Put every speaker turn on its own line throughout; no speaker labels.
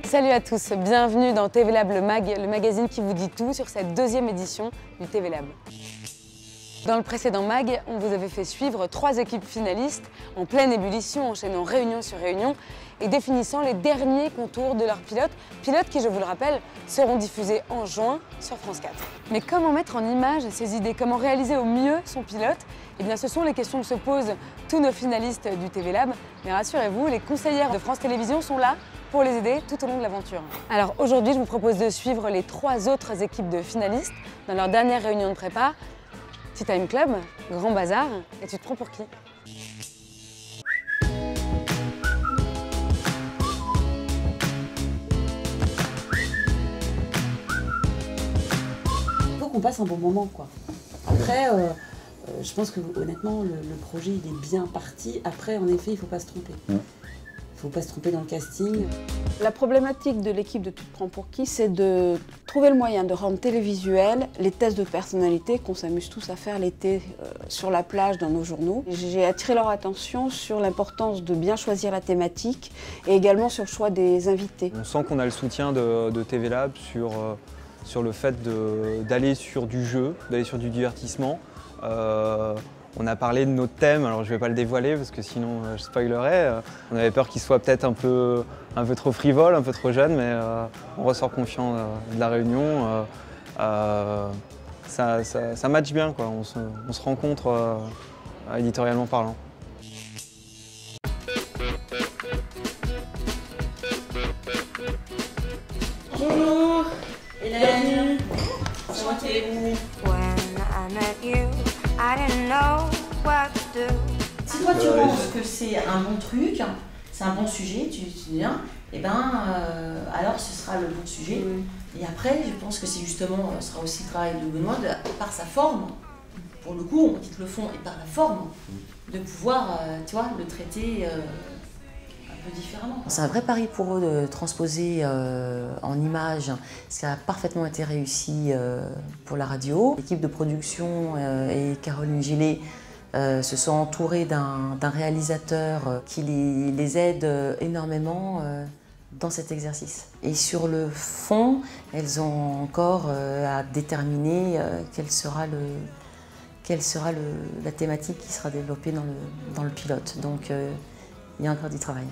Salut à tous, bienvenue dans TV Lab le magazine qui vous dit tout sur cette deuxième édition du TV Lab. Dans le précédent mag, on vous avait fait suivre 3 équipes finalistes en pleine ébullition, enchaînant réunion sur réunion et définissant les derniers contours de leurs pilotes qui, je vous le rappelle, seront diffusés en juin sur France 4. Mais comment mettre en image ces idées, comment réaliser au mieux son pilote? Eh bien, ce sont les questions que se posent tous nos finalistes du TV Lab. Mais rassurez-vous, les conseillères de France Télévisions sont là pour les aider tout au long de l'aventure. Alors aujourd'hui, je vous propose de suivre les 3 autres équipes de finalistes dans leur dernière réunion de prépa. Tea Time Club, Grand Bazar, et tu te prends pour qui?
Il faut qu'on passe un bon moment, quoi. Après, je pense que honnêtement, le projet il est bien parti. Après, en effet, il ne faut pas se tromper. Il ne faut pas se tromper dans le casting.
La problématique de l'équipe de Tu te prends pour qui, c'est de trouver le moyen de rendre télévisuel les tests de personnalité qu'on s'amuse tous à faire l'été sur la plage dans nos journaux. J'ai attiré leur attention sur l'importance de bien choisir la thématique et également sur le choix des invités.
On sent qu'on a le soutien de TV Lab sur le fait d'aller sur du jeu, d'aller sur du divertissement. On a parlé de notre thème, alors je ne vais pas le dévoiler parce que sinon je spoilerais. On avait peur qu'il soit peut-être un peu trop frivole, un peu trop jeune, mais on ressort confiant de la réunion. Ça matche bien, quoi. On se rencontre éditorialement parlant.
Bonjour Hélène. Enchantée. Si toi tu penses que c'est un bon truc, c'est un bon sujet, tu dis bien, et alors ce sera le bon sujet. Et après, je pense que c'est justement, ce sera aussi le travail de Benoît, par sa forme, pour le coup, on quitte le fond, et par la forme, de pouvoir, tu vois, le traiter un peu différemment.
C'est un vrai pari pour eux de transposer en images, ce qui a parfaitement été réussi pour la radio. L'équipe de production et Caroline Gillet se sont entourées d'un réalisateur qui les aide énormément dans cet exercice. Et sur le fond, elles ont encore à déterminer quelle sera la thématique qui sera développée dans le pilote. Donc il y a encore du travail.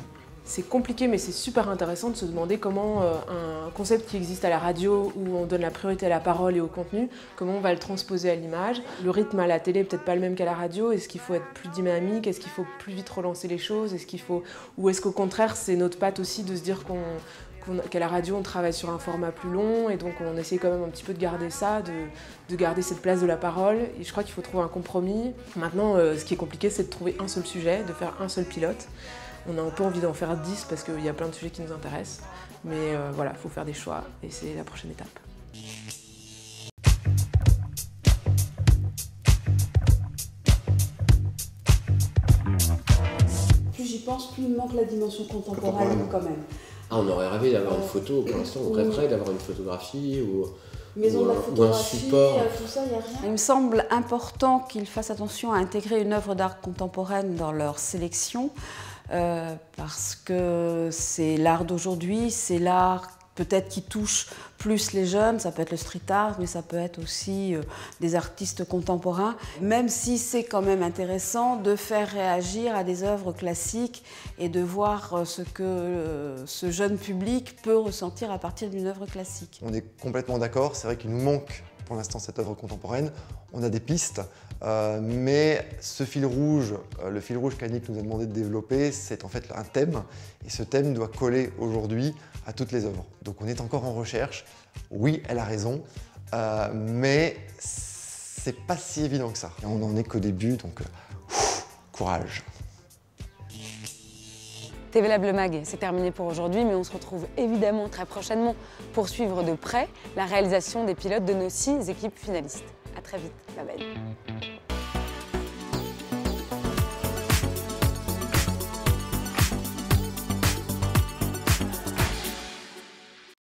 C'est compliqué, mais c'est super intéressant de se demander comment un concept qui existe à la radio, où on donne la priorité à la parole et au contenu, comment on va le transposer à l'image. Le rythme à la télé n'est peut-être pas le même qu'à la radio. Est-ce qu'il faut être plus dynamique? Est-ce qu'il faut plus vite relancer les choses? Ou est-ce qu'au contraire, c'est notre patte aussi de se dire qu'à la radio, on travaille sur un format plus long, et donc on essaie quand même un petit peu de garder ça, de garder cette place de la parole. Et je crois qu'il faut trouver un compromis. Maintenant, ce qui est compliqué, c'est de trouver un seul sujet, de faire un seul pilote. On a un peu envie d'en faire 10 parce qu'il y a plein de sujets qui nous intéressent. Mais voilà, il faut faire des choix et c'est la prochaine étape.
Plus j'y pense, plus il me manque la dimension contemporaine quand même.
Ah, on aurait rêvé d'avoir une photo, pour l'instant on rêverait d'avoir une photographie ou
un
support.
Tout ça, y a rien. Il me semble important qu'ils fassent attention à intégrer une œuvre d'art contemporaine dans leur sélection. Parce que c'est l'art d'aujourd'hui, c'est l'art peut-être qui touche plus les jeunes, ça peut être le street art, mais ça peut être aussi des artistes contemporains, même si c'est quand même intéressant de faire réagir à des œuvres classiques et de voir ce que ce jeune public peut ressentir à partir d'une œuvre classique.
On est complètement d'accord, c'est vrai qu'il nous manque pour l'instant cette œuvre contemporaine. On a des pistes, mais ce fil rouge, le fil rouge qu'Annick nous a demandé de développer, c'est en fait un thème, et ce thème doit coller aujourd'hui à toutes les œuvres. Donc on est encore en recherche, oui, elle a raison, mais c'est pas si évident que ça. Et on n'en est qu'au début, donc courage.
TV Lab le Mag, c'est terminé pour aujourd'hui, mais on se retrouve évidemment très prochainement pour suivre de près la réalisation des pilotes de nos 6 équipes finalistes. À très vite, bye bye.